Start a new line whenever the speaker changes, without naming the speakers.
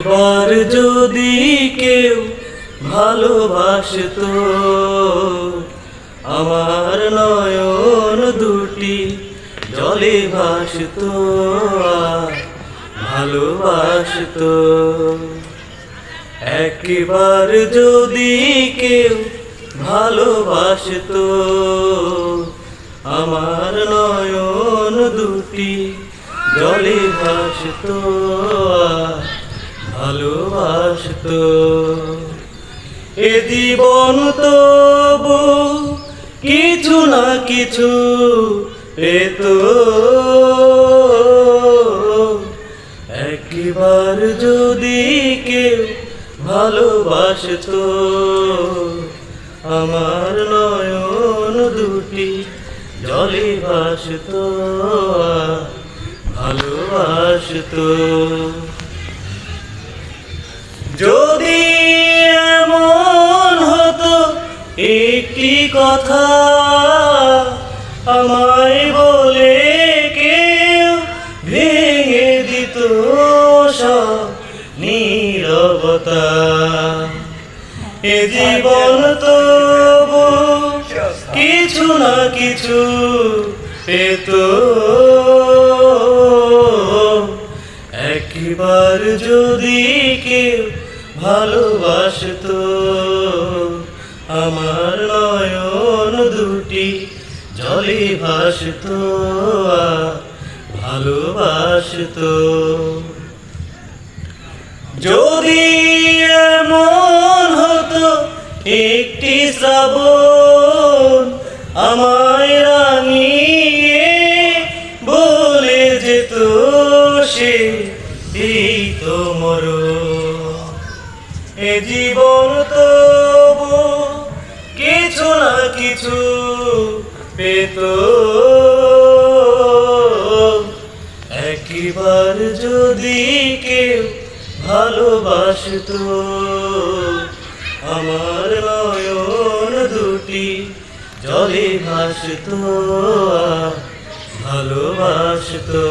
এবার যদি কেউ ভালোবাসতো আমার নয়ন দুটি জলে ভাসতো আর ভালোবাসতো। একবার যদি কেউ ভালোবাসতো আমার নয়ন দুটি জলে ভাসতো আর ভালোবাসতো। এ জীবন তবু কিছু না কিছু পেত, একবার যদি কেউ ভালোবাসতো আমার নয়ন দুটি জলে ভাসতো আর ভালোবাসতো। যদি এমন হতো একটি কথা আমায় বলে কেউ ভেঙে দিত সব নীরবতা, এ জীবন তবু কিছু না কিছু পেত, একবার যদি কেউ ভালোবাসতো আমার নয়ন দুটি জলে ভাসতো আর ভালোবাসতো। যদি এমন হতো একটি শ্রাবণ আমায় রাঙিয়ে বলে যেত সে এই তো মরণ, এ জীবন তবু কিছু না কিছু পেত, একবার যদি কেউ ভালোবাসতো আমার নয়ন দুটি জলে ভাসতো আর ভালোবাসতো।